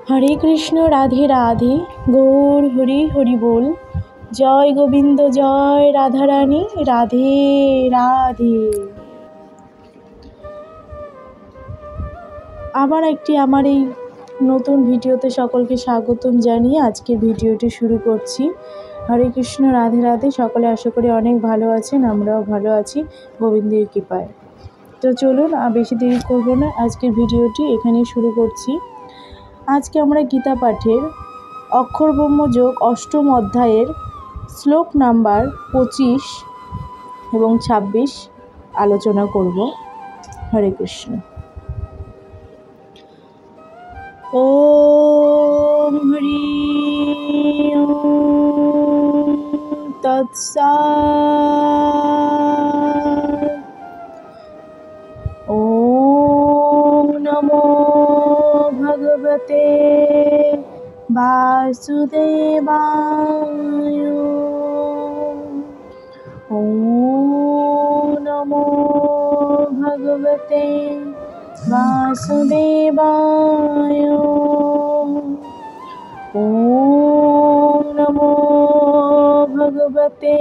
হরে কৃষ্ণ রাধে রাধে গৌর হরি হরি বল। জয় গোবিন্দ জয় রাধারানী রাধে রাধে। আবার একটি আমার এই নতুন ভিডিওতে সকলকে স্বাগতম জানিয়ে আজকের ভিডিওটি শুরু করছি। হরে কৃষ্ণ রাধে রাধে। সকলে আশা করি অনেক ভালো আছেন, আমরাও ভালো আছি গোবিন্দের কৃপায়। তো চলুন বেশি দেরি করব না, আজকের ভিডিওটি এখানেই শুরু করছি। আজকে আমরা গীতা পাঠের অক্ষর ব্রহ্মযোগ অষ্টম অধ্যায়ের শ্লোক নাম্বার 25 এবং 26 আলোচনা করব। হরে কৃষ্ণ। ওম হরি ওম তৎসৎ। ওম নমো ভগবতে বাসুদেবায়। ওম নমো ভগবতে বাসুদেবায়। ওম নমো ভগবতে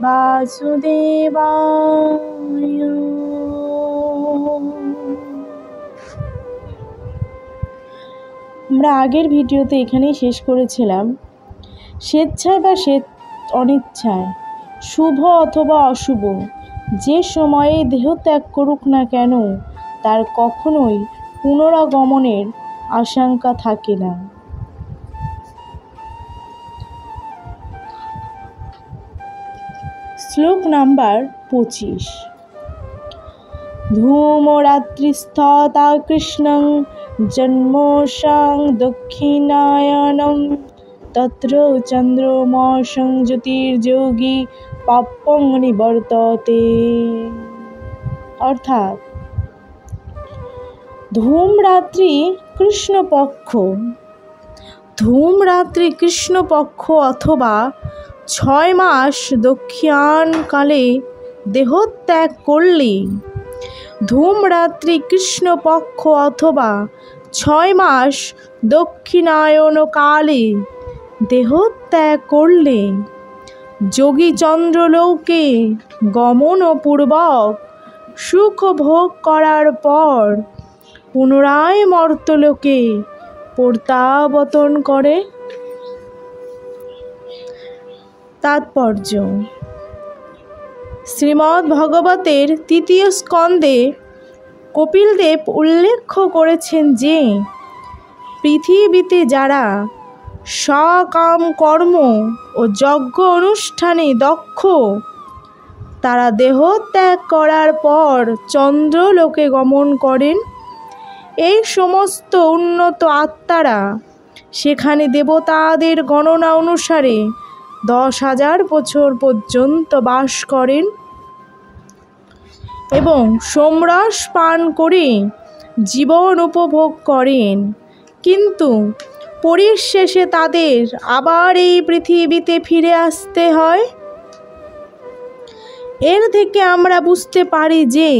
বাসুদেবায়। আমরা আগের ভিডিওতে এখানেই শেষ করেছিলাম। স্বেচ্ছায় বা অনিচ্ছায়, শুভ অথবা অশুভ, যে সময়ে দেহ ত্যাগ করুক না কেন তার কখনোই পুনরাগমনের আশঙ্কা থাকে না। শ্লোক নাম্বার 25। ধূমরাত্রিস্থতা কৃষ্ণং জন্মোষাং দক্ষিণায়নম তত্র চন্দ্রমসং জ্যোতির্যোগী পাপং নিবর্ততে। অর্থাৎ ধূমরাত্রি কৃষ্ণপক্ষ অথবা 6 মাস দক্ষিণায়নকালে দেহত্যাগ করলে, ধূমরাত্রি কৃষ্ণপক্ষ অথবা 6 মাস দক্ষিণায়নকালে দেহত্যাগ করলে যোগী চন্দ্রলোকে গমনপূর্বক সুখ ভোগ করার পর পুনরায় মর্ত্যলোকে প্রত্যাবর্তন করে। তাৎপর্য: শ্রীমদ্ ভাগবতের 3য় স্কন্ধে কপিলদেব উল্লেখ করেছেন যে পৃথিবীতে যারা সকাম কর্ম ও যজ্ঞ অনুষ্ঠানে দক্ষ, তারা দেহ ত্যাগ করার পর চন্দ্রলোকে গমন করেন। এই সমস্ত উন্নত আত্মারা সেখানে দেবতাদের গণনা অনুসারে 10,000 বছর পর্যন্ত বাস করেন এবং সোমরস পান করে জীবন উপভোগ করেন। কিন্তু পরিশেষে তাদের আবার এই পৃথিবীতে ফিরে আসতে হয়। এর থেকে আমরা বুঝতে পারি যে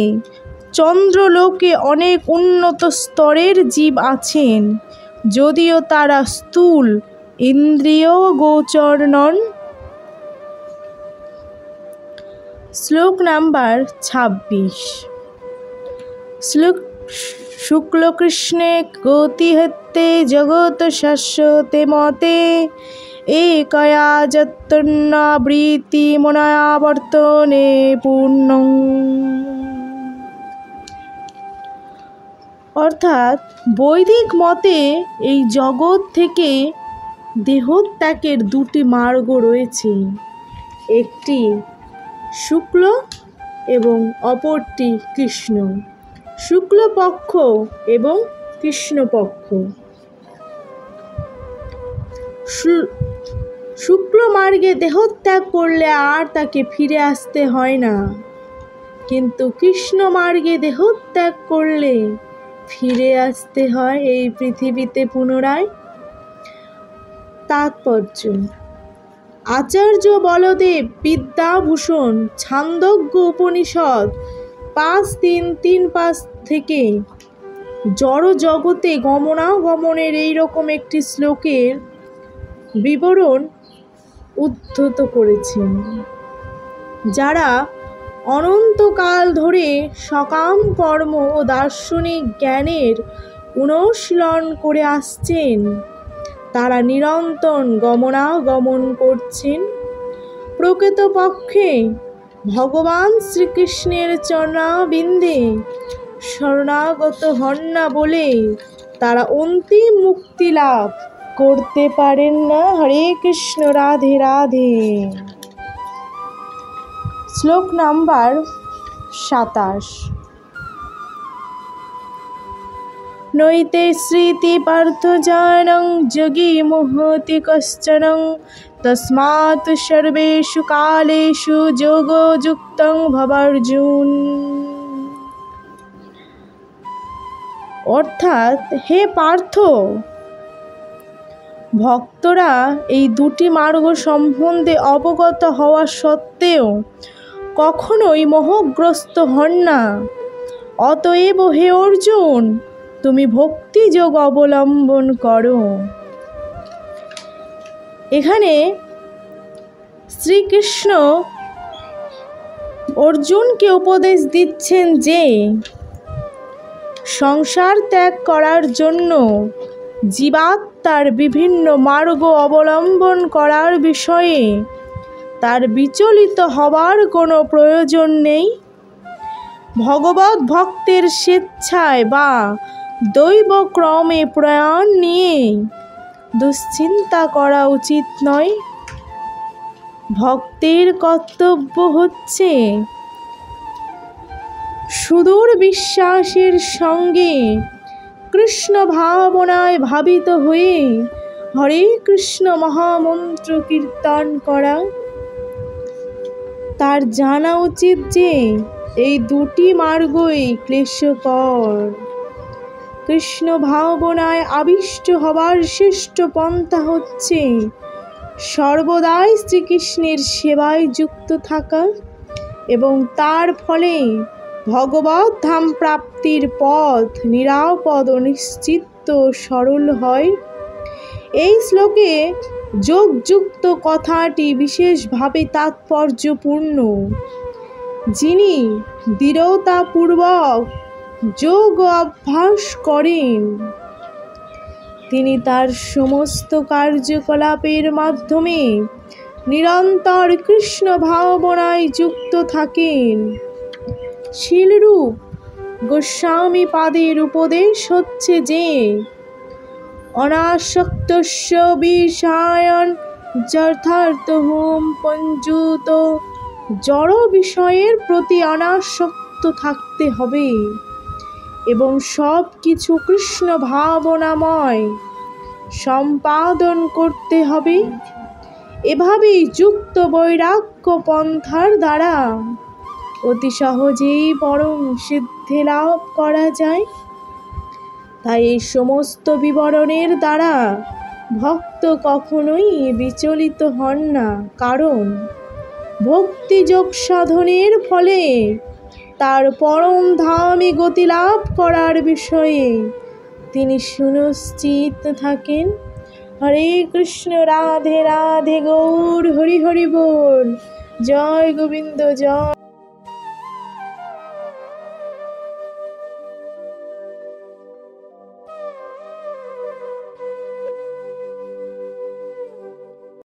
চন্দ্রলোকে অনেক উন্নত স্তরের জীব আছেন, যদিও তারা স্থূল ইন্দ্রিয় গোচর নন। শ্লোক নাম্বার 26। শুক্লকৃষ্ণে গতিহত্যে জগৎ শাশ্বতে মতে একয়া যত্তন্নাবৃত্তি মনাবর্তনে পূর্ণং। অর্থাৎ বৈদিক মতে এই জগৎ থেকে দেহত্যাগের 2টি মার্গ রয়েছে, একটি শুক্ল এবং অপরটি কৃষ্ণ। শুক্লপক্ষ এবং কৃষ্ণপক্ষ। শুক্ল মার্গে দেহত্যাগ করলে আর তাকে ফিরে আসতে হয় না, কিন্তু কৃষ্ণ মার্গে দেহত্যাগ করলে ফিরে আসতে হয় এই পৃথিবীতে পুনরায়। তাৎপর্য: আচার্য বলদেব বিদ্যাভূষণ ছান্দোগ্য উপনিষদ 5.3.5 থেকে জড় জগতে গমনাগমনের এইরকম একটি শ্লোকের বিবরণ উদ্ধৃত করেছেন। যারা অনন্তকাল ধরে সকাম কর্ম ও দার্শনিক জ্ঞানের অনুশীলন করে আসছেন, তারা নিরন্তর গমনাগমন করছেন। প্রকৃতপক্ষে ভগবান শ্রীকৃষ্ণের চরণাবিন্দে শরণাগত হন না বলে তারা অন্তিম মুক্তি লাভ করতে পারেন না। হরে কৃষ্ণ, রাধে রাধে। শ্লোক নাম্বার 27। নৈতে স্মৃতি পার্থ জানং যোগী মুহতি কশ্চন তস্মাৎ সর্বেষু কালেষু যোগযুক্তং ভবার্জুন। অর্থাৎ, হে পার্থ, ভক্তরা এই দুটি মার্গ সম্বন্ধে অবগত হওয়া সত্ত্বেও কখনোই মোহগ্রস্ত হন না। অতএব হে অর্জুন, তুমি ভক্তিযোগ অবলম্বন করো। এখানে শ্রীকৃষ্ণ অর্জুনকে উপদেশ দিচ্ছেন যে সংসার ত্যাগ করার জন্য জীবাত্মার বিভিন্ন মার্গ অবলম্বন করার বিষয়ে তার বিচলিত হবার কোনো প্রয়োজন নেই। ভগবত ভক্তের স্বেচ্ছায় বা দৈবক্রমে প্রয়াণ নিয়ে দুশ্চিন্তা করা উচিত নয়। ভক্তের কর্তব্য হচ্ছে সুদূর বিশ্বাসের সঙ্গে কৃষ্ণ ভাবনায় ভাবিত হয়ে হরে কৃষ্ণ মহামন্ত্র কীর্তন করা। তার জানা উচিত যে এই দুটি মার্গই ক্লেশকর। কৃষ্ণ ভাবনায় আবিষ্ট হবার শ্রেষ্ঠ পন্থা হচ্ছে সর্বদাই শ্রীকৃষ্ণের সেবায় যুক্ত থাকা, এবং তার ফলে ভগবত ধাম প্রাপ্তির পথ নিরাপদ ও নিশ্চিত সরল হয়। এই শ্লোকে যোগযুক্ত কথাটি বিশেষভাবে তাৎপর্যপূর্ণ। যিনি দৃঢ়তাপূর্বক যোগ অভ্যাস করেন, তিনি তার সমস্ত কার্যকলাপের মাধ্যমে নিরন্তর কৃষ্ণ ভাবনায় যুক্ত থাকেন। শিলরূপ গোস্বামী পাদের উপদেশ হচ্ছে যে অনাসক্তস্য বিষয়ান যথার্থহম পঞ্জুত, জড় বিষয়ের প্রতি অনাসক্ত থাকতে হবে এবং সব কিছু কৃষ্ণ ভাবনাময় সম্পাদন করতে হবে। এভাবেই যুক্ত বৈরাগ্য পন্থার দ্বারা অতি সহজেই পরম সিদ্ধি লাভ করা যায়। তাই এই সমস্ত বিবরণের দ্বারা ভক্ত কখনোই বিচলিত হন না, কারণ ভক্তিযোগ সাধনের ফলে তার পরম ধামে গতি লাভ করার বিষয়ে তিনি সুনিশ্চিত থাকেন। হরে কৃষ্ণ, রাধে রাধে, গৌর হরি হরি বল। জয় গোবিন্দ, জয়।